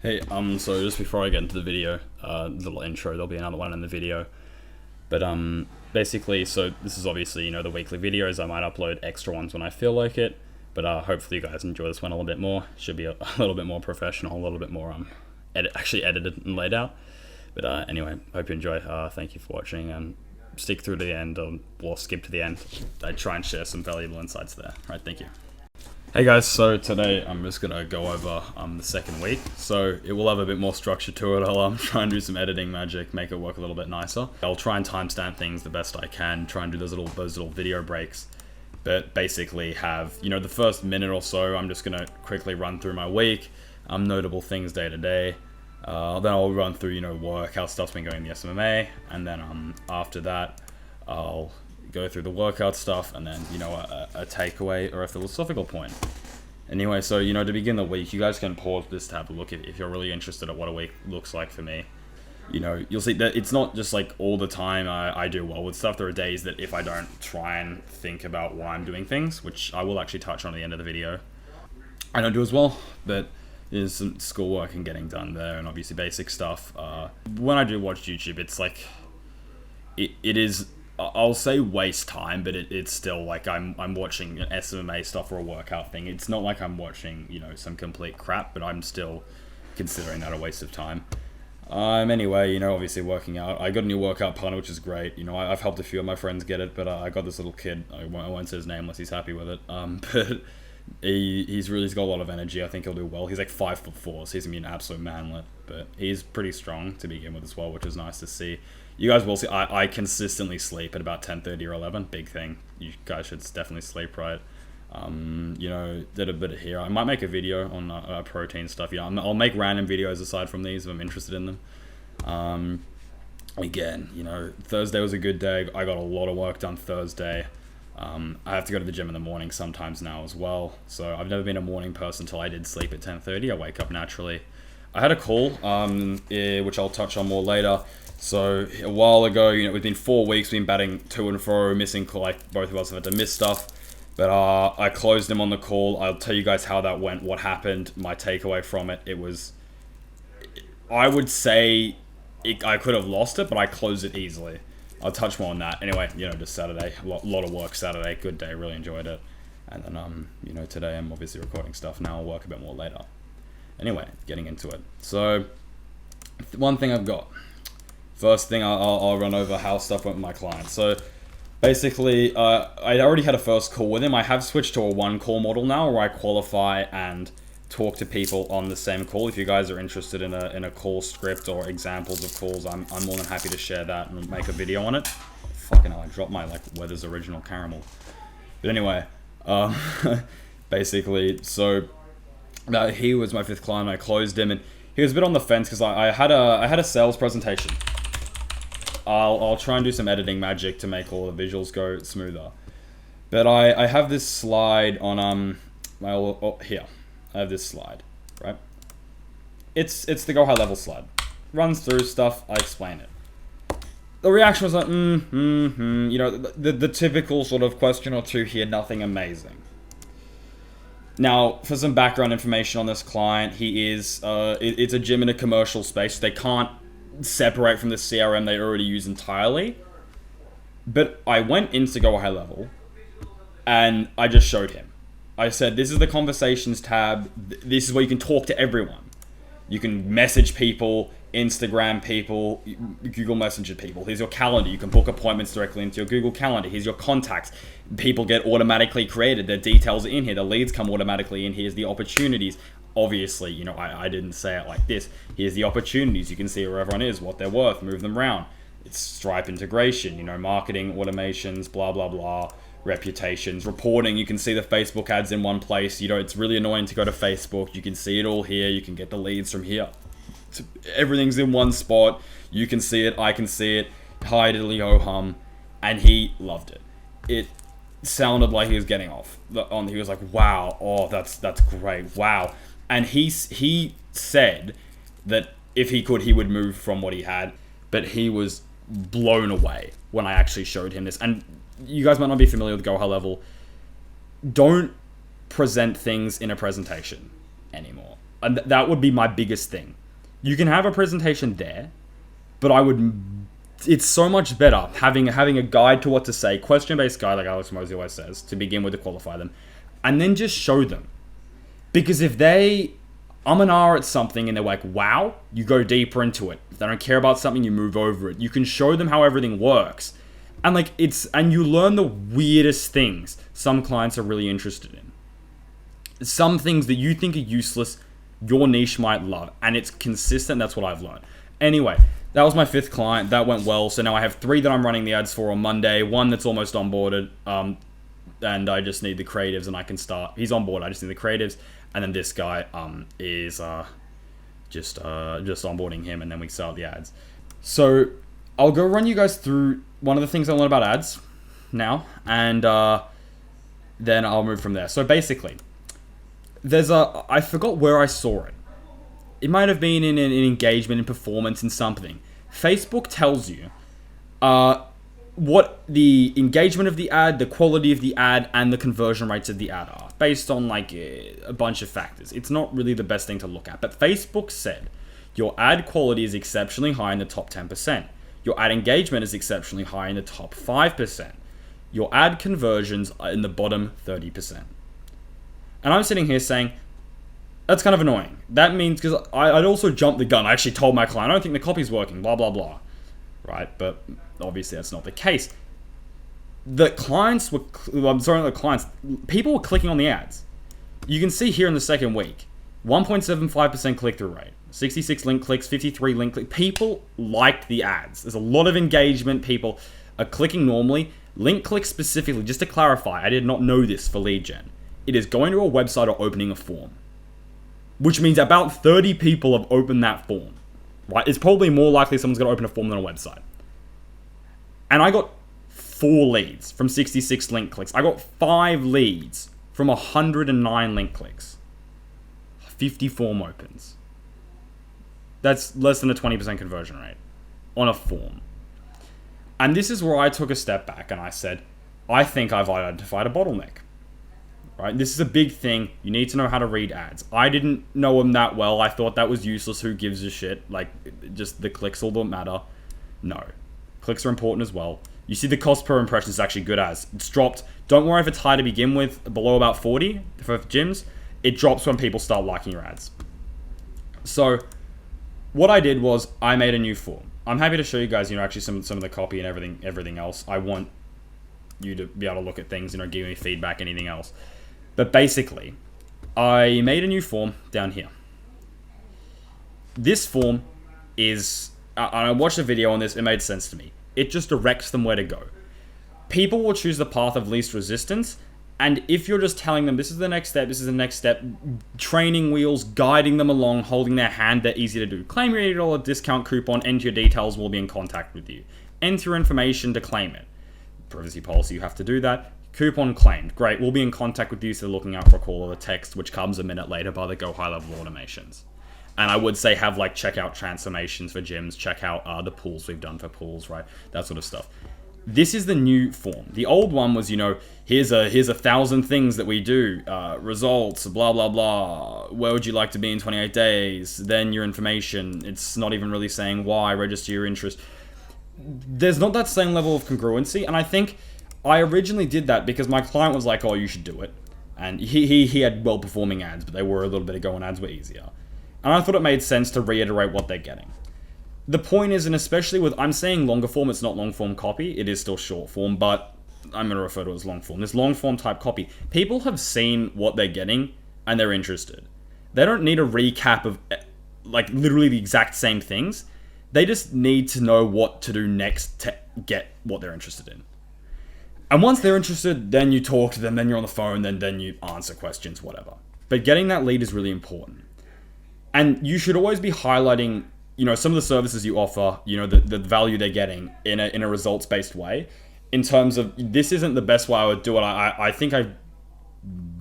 Hey, so just before I get into the video, little intro, there'll be another one in the video. But, basically, so this is obviously, the weekly videos. I might upload extra ones when I feel like it. But, hopefully you guys enjoy this one a little bit more. Should be a little bit more professional, a little bit more, actually edited and laid out. But, anyway, hope you enjoy. Thank you for watching, and stick through to the end, or skip to the end. I try and share some valuable insights there. Right, thank you. Hey guys, so today I'm just gonna go over the second week. So it will have a bit more structure to it. I'll try and do some editing magic, make it work a little bit nicer. I'll try and timestamp things the best I can, try and do those little video breaks. But basically have, the first minute or so, I'm just gonna quickly run through my week, notable things day to day. Then I'll run through, work, how stuff's been going in the SMMA, and then after that, I'll go through the workout stuff, and then a takeaway or a philosophical point. Anyway, so to begin the week, you guys can pause this to have a look if you're really interested at what a week looks like for me. You'll see that it's not just like all the time I do well with stuff. There are days that if I don't try and think about why I'm doing things, which I will actually touch on at the end of the video, I don't do as well. But there's some schoolwork and getting done there, and obviously basic stuff. When I do watch YouTube, it's like it is, I'll say waste time, but it's still like I'm watching SMMA stuff or a workout thing. It's not like I'm watching, some complete crap, but I'm still considering that a waste of time. Anyway, obviously working out. I got a new workout partner, which is great. I've helped a few of my friends get it, but I got this little kid. I won't say his name unless he's happy with it. But he's got a lot of energy. I think he'll do well. He's like 5'4", so he's gonna be an absolute manlet. But he's pretty strong to begin with as well, which is nice to see. You guys will see, I consistently sleep at about 10:30 or 11. Big thing. You guys should definitely sleep right. Did a bit of here. I might make a video on protein stuff. I'll make random videos aside from these if I'm interested in them. Again, Thursday was a good day. I got a lot of work done Thursday. I have to go to the gym in the morning sometimes now as well. So I've never been a morning person until I did sleep at 10:30. I wake up naturally. I had a call, which I'll touch on more later. So a while ago, it's been 4 weeks, we've been batting to and fro, missing, like both of us have had to miss stuff. But I closed him on the call. I'll tell you guys how that went, what happened, my takeaway from it. It was, I would say, I could have lost it, but I closed it easily. I'll touch more on that. Anyway, just Saturday, a lot of work Saturday, good day, really enjoyed it. And then, today I'm obviously recording stuff now. I'll work a bit more later. Anyway, getting into it. So, one thing I've got. First thing, I'll run over how stuff went with my client. So, basically, I already had a first call with him. I have switched to a one-call model now, where I qualify and talk to people on the same call. If you guys are interested in a call script or examples of calls, I'm more than happy to share that and make a video on it. Fucking hell, I dropped my, Weather's Original Caramel. But anyway, basically, so he was my fifth client. I closed him, and he was a bit on the fence because I had a sales presentation. I'll try and do some editing magic to make all the visuals go smoother. But I have this slide on here. I have this slide, right? It's the Go High Level slide. Runs through stuff, I explain it. The reaction was like, the typical sort of question or two here, nothing amazing. Now, for some background information on this client, he is, it's a gym in a commercial space. They can't separate from the CRM they already use entirely. But I went into Go High Level, and I just showed him. I said, this is the conversations tab. This is where you can talk to everyone. You can message people, Instagram people, Google Messenger people. Here's your calendar. You can book appointments directly into your Google Calendar. Here's your contacts. People get automatically created. Their details are in here. The leads come automatically in. Here's the opportunities. Obviously, I didn't say it like this. Here's the opportunities. You can see where everyone is, what they're worth, move them around. It's Stripe integration, marketing, automations, blah, blah, blah. Reputations, reporting, you can see the Facebook ads in one place. It's really annoying to go to Facebook. You can see it all here. You can get the leads from here. Everything's in one spot. You can see it. I can see it. Hi diddly ho hum. And he loved it. It sounded like he was getting off. He was like, wow, oh, that's great, wow. And he said that if he could, he would move from what he had. But he was blown away when I actually showed him this. And you guys might not be familiar with Go High Level. Don't present things in a presentation anymore. And that would be my biggest thing. You can have a presentation there, but it's so much better having a guide to what to say, question-based guide like Alex Hormozi always says, to begin with to qualify them, and then just show them. Because if they and ah at something and they're like, wow, you go deeper into it. If they don't care about something, you move over it. You can show them how everything works. And and you learn the weirdest things some clients are really interested in. Some things that you think are useless, your niche might love. And it's consistent. That's what I've learned. Anyway, that was my 5th client. That went well. So now I have 3 that I'm running the ads for on Monday. 1 that's almost onboarded. And I just need the creatives and I can start. He's on board. I just need the creatives. And then this guy is just onboarding him, and then we start the ads. So I'll go run you guys through one of the things I learned about ads now, and then I'll move from there. So basically, I forgot where I saw it. It might have been in an engagement, in performance, in something. Facebook tells you what the engagement of the ad, the quality of the ad, and the conversion rates of the ad are, based on a bunch of factors. It's not really the best thing to look at, but Facebook said your ad quality is exceptionally high in the top 10%. Your ad engagement is exceptionally high in the top 5%. Your ad conversions are in the bottom 30%. And I'm sitting here saying, that's kind of annoying. That means, because I'd also jumped the gun. I actually told my client, I don't think the copy's working, blah, blah, blah. Right? But obviously that's not the case. People were clicking on the ads. You can see here in the second week, 1.75% click-through rate, 66 link clicks, 53 link clicks. People liked the ads. There's a lot of engagement. People are clicking normally. Link clicks specifically, just to clarify, I did not know this for lead gen. It is going to a website or opening a form, which means about 30 people have opened that form. Right? It's probably more likely someone's going to open a form than a website. And I got 4 leads from 66 link clicks. I got 5 leads from 109 link clicks. 50 form opens. That's less than a 20% conversion rate on a form. And this is where I took a step back and I said, I think I've identified a bottleneck. Right? This is a big thing. You need to know how to read ads. I didn't know them that well. I thought that was useless. Who gives a shit? Just the clicks all don't matter. No. Clicks are important as well. You see the cost per impression is actually good as. It's dropped. Don't worry if it's high to begin with, below about 40 for gyms. It drops when people start liking your ads. So what I did was I made a new form. I'm happy to show you guys, actually some of the copy and everything else. I want you to be able to look at things, give me feedback, anything else. But basically, I made a new form down here. This form is, I watched a video on this, it made sense to me. It just directs them where to go. People will choose the path of least resistance, and if you're just telling them, this is the next step, training wheels, guiding them along, holding their hand, they're easy to do. Claim your $80 discount coupon, enter your details, we'll be in contact with you. Enter your information to claim it. Privacy policy, you have to do that. Coupon claimed. Great, we'll be in contact with you, so looking out for a call or a text, which comes a minute later by the Go High Level automations. And I would say have checkout transformations for gyms, check out the pools we've done for pools, right? That sort of stuff. This is the new form. The old one was, here's a 1,000 things that we do, results, blah, blah, blah. Where would you like to be in 28 days? Then your information. It's not even really saying why, register your interest. There's not that same level of congruency, and I think I originally did that because my client was like, oh, you should do it. And he had well-performing ads, but they were a little bit ago and ads were easier. And I thought it made sense to reiterate what they're getting. The point is, and especially with, I'm saying longer form, it's not long form copy, it is still short form, but I'm going to refer to it as long form. This long form type copy, people have seen what they're getting and they're interested. They don't need a recap of literally the exact same things. They just need to know what to do next to get what they're interested in. And once they're interested, then you talk to them, then you're on the phone, then you answer questions, whatever. But getting that lead is really important. And you should always be highlighting, some of the services you offer, the value they're getting in a results-based way. In terms of, this isn't the best way I would do it. I think I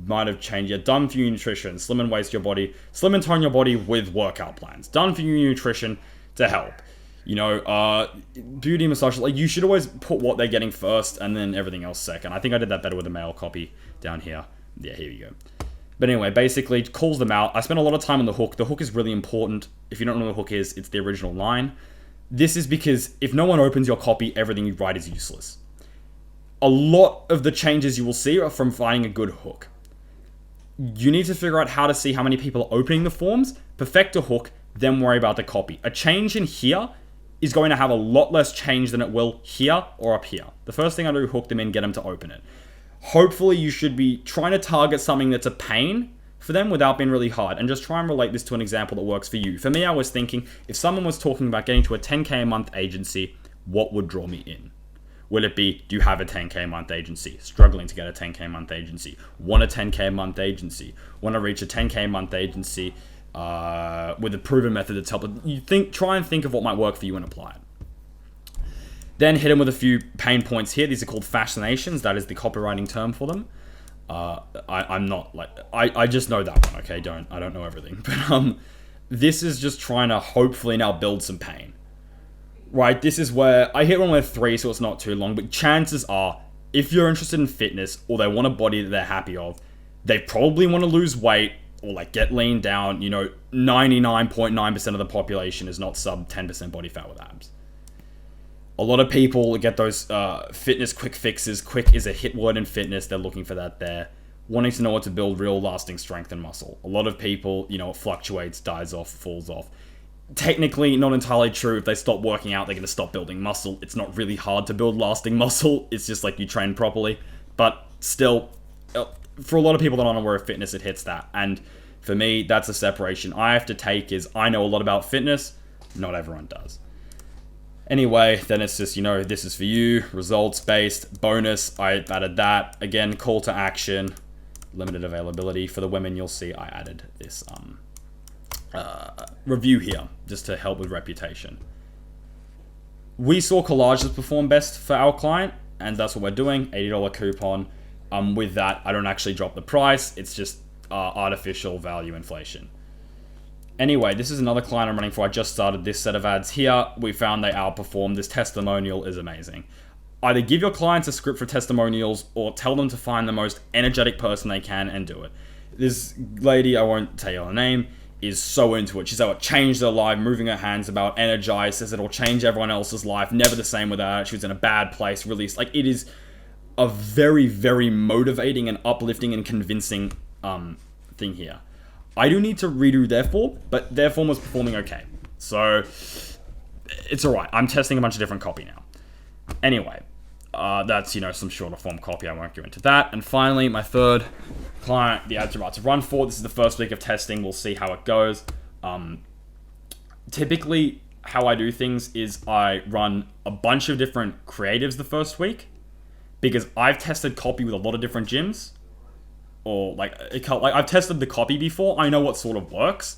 might have changed it. Done for you nutrition, slim and waste your body, slim and tone your body with workout plans. Done for you nutrition to help. Beauty massage, you should always put what they're getting first and then everything else second. I think I did that better with the mail copy down here. Yeah, here you go. But anyway, basically calls them out. I spent a lot of time on the hook. The hook is really important. If you don't know what the hook is, it's the original line. This is because if no one opens your copy, everything you write is useless. A lot of the changes you will see are from finding a good hook. You need to figure out how to see how many people are opening the forms, perfect a hook, then worry about the copy. A change in here is going to have a lot less change than it will here or up here. The first thing I do, hook them in, get them to open it. Hopefully you should be trying to target something that's a pain for them without being really hard, and just try and relate this to an example that works for you. For me, I was thinking, if someone was talking about getting to a 10K a month agency, what would draw me in? Will it be, do you have a 10K a month agency? Struggling to get a 10K a month agency? Want a 10K a month agency? Want to reach a 10K a month agency with a proven method that's helped? Try and think of what might work for you and apply it. Then hit them with a few pain points here. These are called fascinations. That is the copywriting term for them. I'm not like, I just know that one, okay? I don't know everything. But this is just trying to hopefully now build some pain. Right, this is where I hit one with 3, so it's not too long, but chances are, if you're interested in fitness or they want a body that they're happy of, they probably want to lose weight or like get lean down. 99.9% of the population is not sub 10% body fat with abs. A lot of people get those fitness quick fixes. Quick is a hit word in fitness. They're looking for that there. Wanting to know what to build real lasting strength and muscle. A lot of people, it fluctuates, dies off, falls off. Technically not entirely true. If they stop working out, they're going to stop building muscle. It's not really hard to build lasting muscle. It's just like you train properly. But still, for a lot of people that aren't aware of fitness, it hits that. And for me, that's a separation I have to take, is I know a lot about fitness. Not everyone does. Anyway, then it's just, this is for you. Results-based. Bonus. I added that. Again, call to action. Limited availability. For the women, you'll see I added this review here, just to help with reputation. We saw collages perform best for our client, and that's what we're doing. $80 coupon. With that, I don't actually drop the price. It's just artificial value inflation. Anyway, this is another client I'm running for. I just started this set of ads here. We found they outperformed. This testimonial is amazing. Either give your clients a script for testimonials or tell them to find the most energetic person they can and do it. This lady, I won't tell you her name, is so into it. She's how it changed her life, moving her hands about, energized, says it'll change everyone else's life, never the same without it. She was in a bad place, released. Like, it is a very, very motivating and uplifting and convincing thing here. I do need to redo their form, but their form was performing okay. So, it's alright. I'm testing a bunch of different copy now. Anyway, that's, some shorter form copy. I won't go into that. And finally, my third client, the ads are about to run for. This is the first week of testing. We'll see how it goes. Typically, how I do things is I run a bunch of different creatives the first week, because I've tested copy with a lot of different gyms, or I've tested the copy before. I know what sort of works.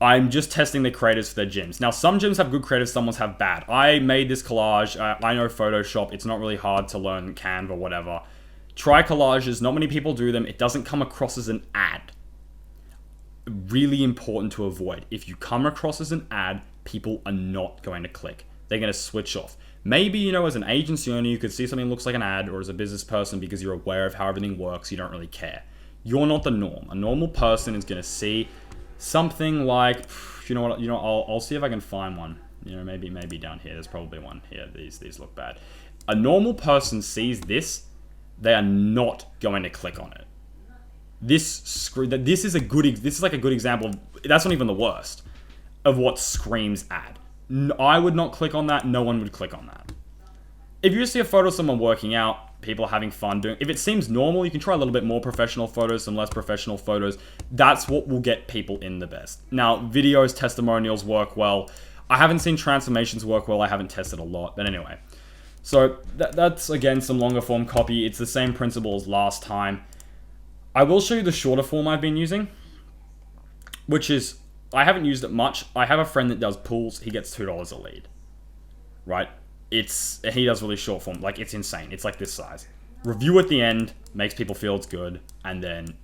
I'm just testing the creatives for their gyms. Now, some gyms have good creatives, some ones have bad. I made this collage. I know Photoshop. It's not really hard to learn Canva, whatever. Try collages. Not many people do them. It doesn't come across as an ad. Really important to avoid. If you come across as an ad, people are not going to click. They're going to switch off. Maybe, as an agency owner, you could see something that looks like an ad, or as a business person, because you're aware of how everything works, you don't really care. You're not the norm. A normal person is going to see something like, I'll see if I can find one. Maybe down here. There's probably one here. These look bad. A normal person sees this, they are not going to click on it. This is a good example. That's not even the worst of what screams ad. I would not click on that. No one would click on that. If you see a photo of someone working out, people are having fun doing, if it seems normal, you can try a little bit more professional photos, some less professional photos. That's what will get people in the best. Now, videos, testimonials work well. I haven't seen transformations work well. I haven't tested a lot, but anyway. So that's, again, some longer form copy. It's the same principle as last time. I will show you the shorter form I've been using, which is, I haven't used it much. I have a friend that does pools. He gets $2 a lead, right? He does really short form. Like, it's insane. It's like this size. Review at the end, makes people feel it's good, and then,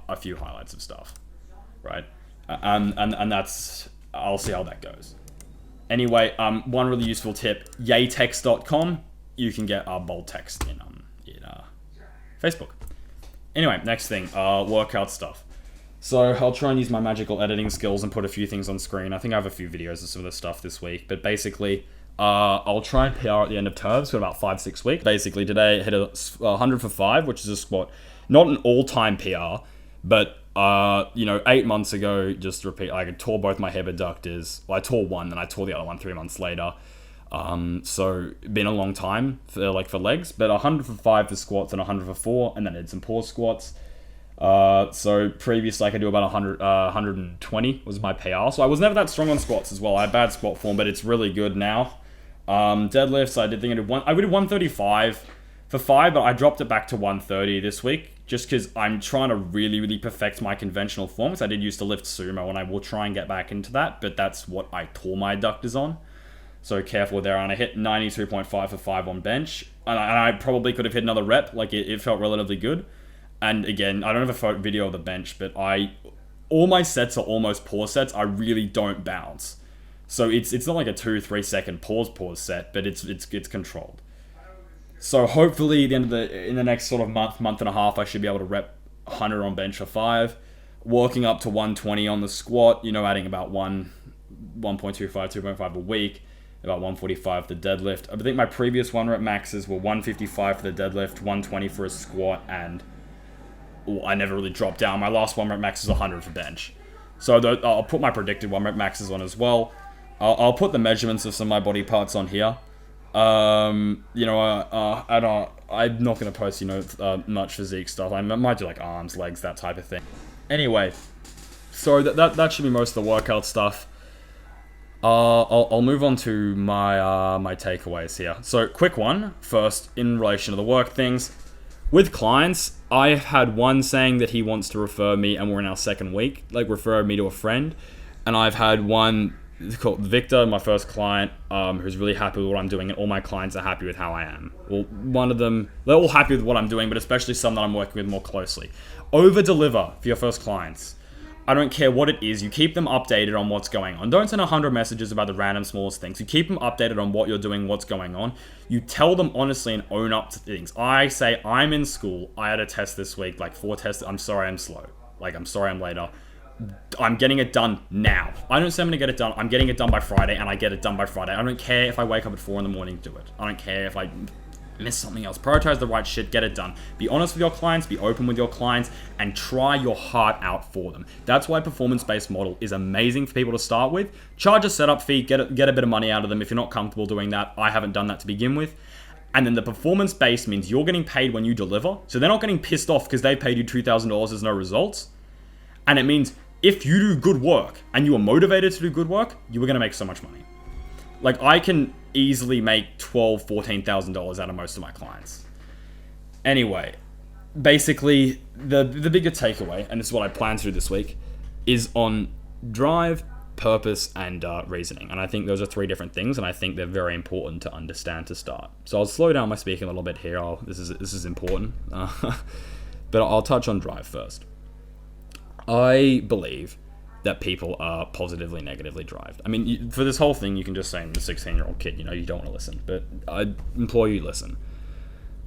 a few highlights of stuff, right? And that's, I'll see how that goes. Anyway, one really useful tip, yaytext.com. You can get bold text in Facebook. Anyway, next thing, workout stuff. So I'll try and use my magical editing skills and put a few things on screen. I think I have a few videos of some of this stuff this week, but basically, I'll try and PR at the end of terms for about 5-6 weeks. Basically, today I hit a 100 for 5, which is a squat, not an all-time PR, but 8 months ago, just to repeat, I tore both my hip adductors. Well, I tore one, then I tore the other one 3 months later. So been a long time for legs, but 100 for 5 for squats and 100 for 4, and then did some pause squats. So previously I could do about 120 was my PR. So I was never that strong on squats as well. I had bad squat form, but it's really good now. Deadlifts, I did think I would do 135 for 5, but I dropped it back to 130 this week just because I'm trying to really, really perfect my conventional forms. I did used to lift sumo, and I will try and get back into that, but that's what I tore my adductors on. So careful there. And I hit 92.5 for 5 on bench, and I probably could have hit another rep. Like it felt relatively good. And again, I don't have a video of the bench, but all my sets are almost pause sets. I really don't bounce. So it's not like a 2-3 second pause set, but it's controlled. So hopefully in the next sort of month and a half, I should be able to rep 100 on bench for 5, working up to 120 on the squat, adding about 1.25, 2.5 a week, about 145 for the deadlift. I think my previous 1 rep maxes were 155 for the deadlift, 120 for a squat, and I never really dropped down. My last 1 rep max is 100 for bench. So I'll put my predicted 1 rep maxes on as well. I'll put the measurements of some of my body parts on here. I'm not going to post, much physique stuff. I might do like arms, legs, that type of thing. Anyway, so that should be most of the workout stuff. I'll move on to my takeaways here. So quick one first in relation to the work things. With clients, I've had one saying that he wants to refer me, and we're in our second week, refer me to a friend. And I've had one called Victor, my first client, who's really happy with what I'm doing, and all my clients are happy with how I am. Well, one of them, they're all happy with what I'm doing, but especially some that I'm working with more closely. Over-deliver for your first clients. I don't care what it is, you keep them updated on what's going on. Don't send 100 messages about the random smallest things. You keep them updated on what you're doing, what's going on. You tell them honestly and own up to things. I say, I'm in school, I had a test this week, 4 tests, I'm sorry I'm slow. I'm sorry I'm later. I'm getting it done now. I don't say I'm going to get it done. I'm getting it done by Friday, and I get it done by Friday. I don't care if I wake up at 4 in the morning to do it. I don't care if I miss something else. Prioritize the right shit, get it done. Be honest with your clients, be open with your clients, and try your heart out for them. That's why performance-based model is amazing for people to start with. Charge a setup fee, get a bit of money out of them if you're not comfortable doing that. I haven't done that to begin with. And then the performance-based means you're getting paid when you deliver, so they're not getting pissed off because they paid you $2,000, there's no results. And it means if you do good work and you are motivated to do good work, you are going to make so much money. I can easily make $12,000, $14,000 out of most of my clients. Anyway, basically, the bigger takeaway, and this is what I plan to do this week, is on drive, purpose, and reasoning. And I think those are 3 different things, and I think they're very important to understand to start. So I'll slow down my speaking a little bit here. This is important. But I'll touch on drive first. I believe that people are positively, negatively drived. I mean, for this whole thing, you can just say I'm a 16-year-old kid, you don't want to listen, but I implore you listen.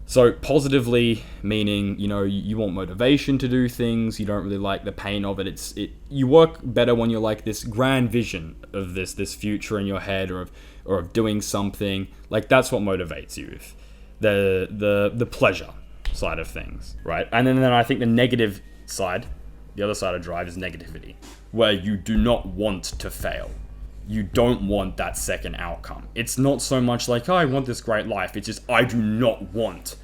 So positively meaning, you want motivation to do things, you don't really like the pain of it. You work better when you're this grand vision of this future in your head or of doing something. That's what motivates you. The pleasure side of things, right? And then I think the negative side, the other side of drive, is negativity, where you do not want to fail. You don't want that second outcome. It's not so much I want this great life. It's just, I do not want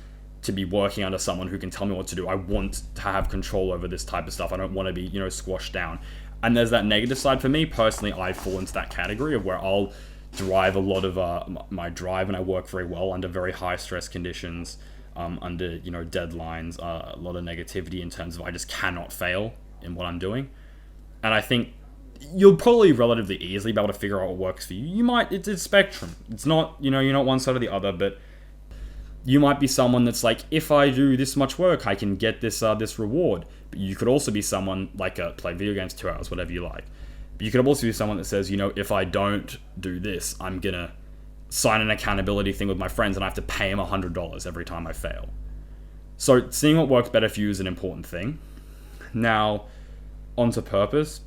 to be working under someone who can tell me what to do. I want to have control over this type of stuff. I don't want to be, squashed down. And there's that negative side for me. Personally, I fall into that category of where I'll drive a lot of my drive, and I work very well under very high stress conditions, under deadlines, a lot of negativity in terms of I just cannot fail in what I'm doing. And I think you'll probably relatively easily be able to figure out what works for you. It's a spectrum. It's not, you're not one side or the other, but you might be someone that's if I do this much work, I can get this reward. But you could also be someone play video games 2 hours, whatever you like. But you could also be someone that says, if I don't do this, I'm gonna sign an accountability thing with my friends and I have to pay them $100 every time I fail. So seeing what works better for you is an important thing. Now, onto purpose.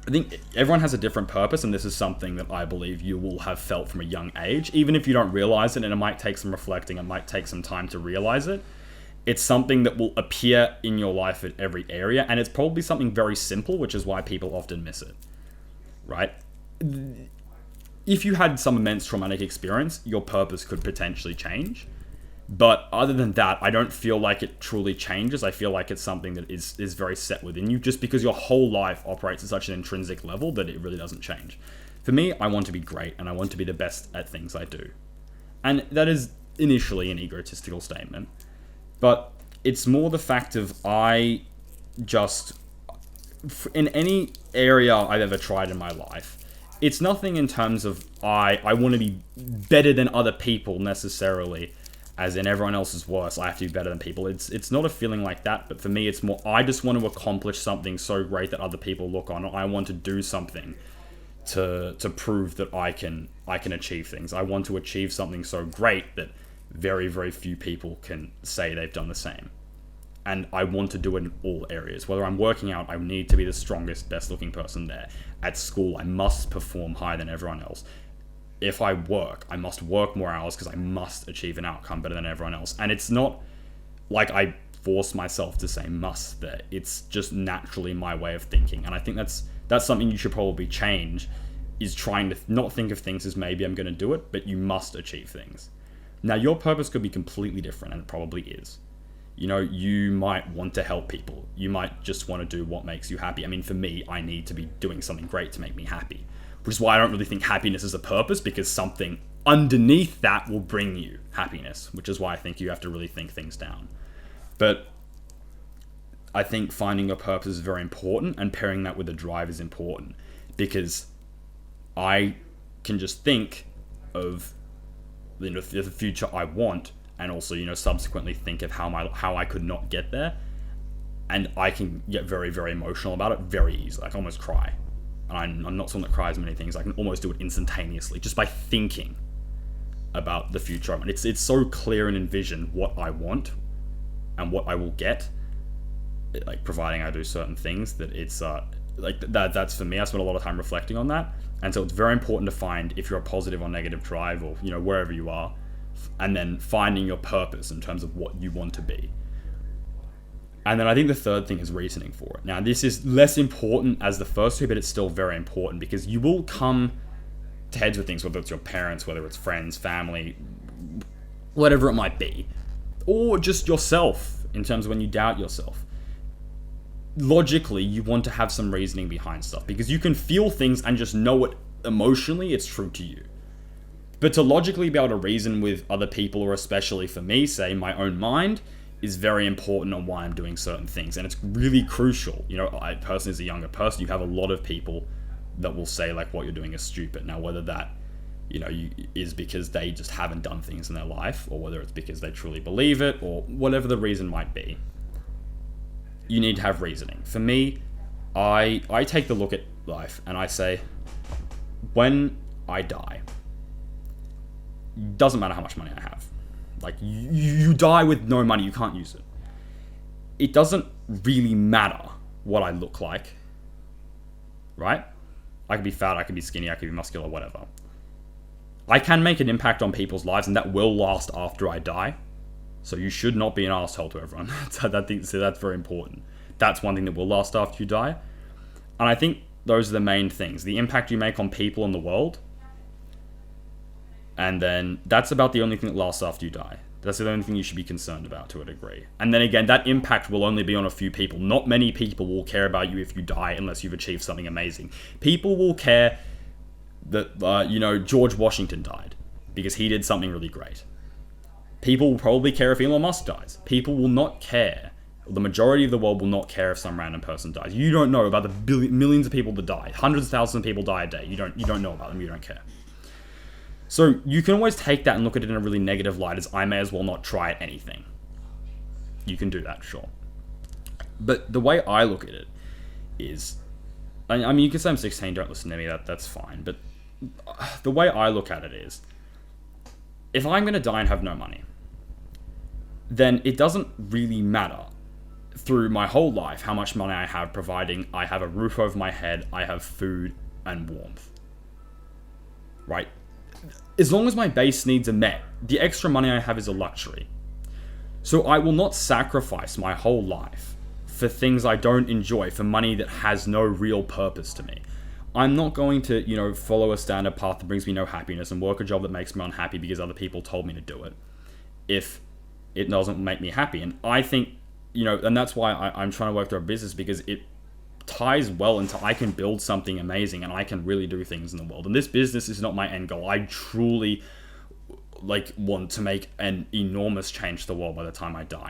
I think everyone has a different purpose, and this is something that I believe you will have felt from a young age, even if you don't realize it, and it might take some reflecting, it might take some time to realize it. It's something that will appear in your life at every area, and it's probably something very simple, which is why people often miss it, right? If you had some immense traumatic experience, your purpose could potentially change. But other than that, I don't feel like it truly changes. I feel like it's something that is very set within you, just because your whole life operates at such an intrinsic level that it really doesn't change. For me, I want to be great, and I want to be the best at things I do. And that is initially an egotistical statement. But it's more the fact of I just, in any area I've ever tried in my life, it's nothing in terms of I want to be better than other people necessarily, as in everyone else is worse, I have to be better than people. It's not a feeling like that, but for me it's more I just want to accomplish something so great that other people look on. I want to do something to prove that I can achieve things. I want to achieve something so great that very, very few people can say they've done the same. And I want to do it in all areas. Whether I'm working out, I need to be the strongest, best looking person there. At school, I must perform higher than everyone else. If I work, I must work more hours because I must achieve an outcome better than everyone else. And it's not like I force myself to say must there. It's just naturally my way of thinking. And I think that's something you should probably change, is trying to not think of things as maybe I'm going to do it, but you must achieve things. Now, your purpose could be completely different, and it probably is. You know, you might want to help people. You might just want to do what makes you happy. I mean, for me, I need to be doing something great to make me happy, which is why I don't really think happiness is a purpose, because something underneath that will bring you happiness, which is why I think you have to really think things down. But I think finding your purpose is very important, and pairing that with a drive is important, because I can just think of the future I want, and also, subsequently think of how I could not get there, and I can get very, very emotional about it very easily. I can almost cry. And I'm not someone that cries many things. I can almost do it instantaneously just by thinking about the future I want. It's so clear and envision what I want and what I will get, like providing I do certain things, that it's that's for me. I spend a lot of time reflecting on that, and so it's very important to find if you're a positive or negative drive, or wherever you are, and then finding your purpose in terms of what you want to be. And then I think the third thing is reasoning for it. Now, this is less important as the first two, but it's still very important, because you will come to heads with things, whether it's your parents, whether it's friends, family, whatever it might be, or just yourself, in terms of when you doubt yourself. Logically, you want to have some reasoning behind stuff, because you can feel things and just know it emotionally, it's true to you. But to logically be able to reason with other people, or especially for me, say my own mind, is very important on why I'm doing certain things. And it's really crucial. I personally, as a younger person, you have a lot of people that will say like what you're doing is stupid. Now, whether that, is because they just haven't done things in their life, or whether it's because they truly believe it, or whatever the reason might be, you need to have reasoning. For me, I take the look at life and I say, when I die, doesn't matter how much money I have. Like, you die with no money, you can't use it. It doesn't really matter what I look like, right? I could be fat, I could be skinny, I could be muscular, whatever. I can make an impact on people's lives, and that will last after I die. So you should not be an asshole to everyone. So that's very important. That's one thing that will last after you die. And I think those are the main things. The impact you make on people in the world, and then that's about the only thing that lasts after you die. That's the only thing you should be concerned about to a degree. And then again, that impact will only be on a few people. Not many people will care about you if you die unless you've achieved something amazing. People will care that, George Washington died because he did something really great. People will probably care if Elon Musk dies. People will not care. The majority of the world will not care if some random person dies. You don't know about the millions of people that die. Hundreds of thousands of people die a day. You don't know about them. You don't care. So you can always take that and look at it in a really negative light, as I may as well not try at anything. You can do that, sure. But the way I look at it is, I mean, you can say I'm 16, don't listen to me, that's fine. But the way I look at it is, if I'm going to die and have no money, then it doesn't really matter through my whole life how much money I have, providing I have a roof over my head, I have food and warmth. Right? As long as my base needs are met, the extra money I have is a luxury. So I will not sacrifice my whole life for things I don't enjoy, for money that has no real purpose to me. I'm not going to, follow a standard path that brings me no happiness and work a job that makes me unhappy because other people told me to do it if it doesn't make me happy. And I think, and that's why I'm trying to work through a business, because it ties well into I can build something amazing and I can really do things in the world. And this business is not my end goal. I truly want to make an enormous change to the world by the time I die.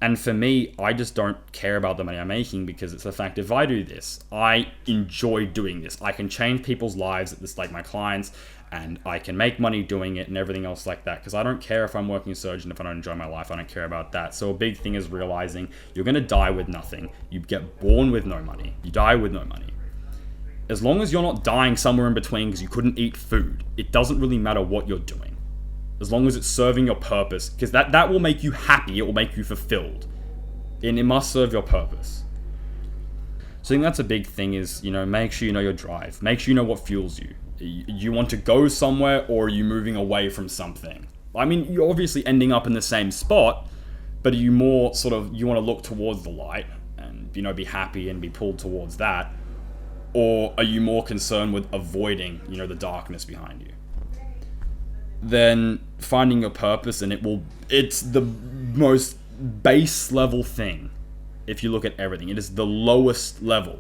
And for me, I just don't care about the money I'm making, because it's the fact, if I do this, I enjoy doing this. I can change people's lives, like my clients, and I can make money doing it and everything else like that, because I don't care if I'm working a surgeon if I don't enjoy my life. I don't care about that. So a big thing is realizing you're going to die with nothing. You get born with no money. You die with no money. As long as you're not dying somewhere in between because you couldn't eat food, it doesn't really matter what you're doing. As long as it's serving your purpose, because that will make you happy, it will make you fulfilled. And it must serve your purpose. So I think that's a big thing is, make sure you know your drive. Make sure you know what fuels you. You want to go somewhere, or are you moving away from something? I mean, you're obviously ending up in the same spot, but are you more you want to look towards the light and, be happy and be pulled towards that? Or are you more concerned with avoiding, the darkness behind you? Then finding your purpose, and it's the most base level thing. If you look at everything, it is the lowest level.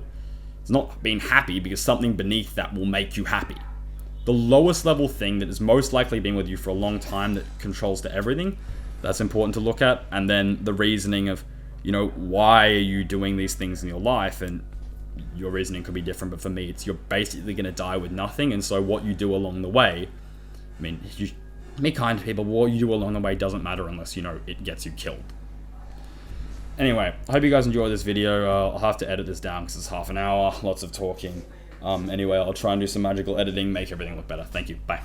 It's not being happy, because something beneath that will make you happy. The lowest level thing that is most likely been with you for a long time, that controls to everything, that's important to look at. And then the reasoning of, why are you doing these things in your life? And your reasoning could be different, but for me, it's you're basically going to die with nothing. And so what you do along the way, you be kind to people, but what you do along the way doesn't matter unless, it gets you killed. Anyway, I hope you guys enjoyed this video. I'll have to edit this down because it's half an hour, lots of talking. Anyway, I'll try and do some magical editing, make everything look better. Thank you. Bye.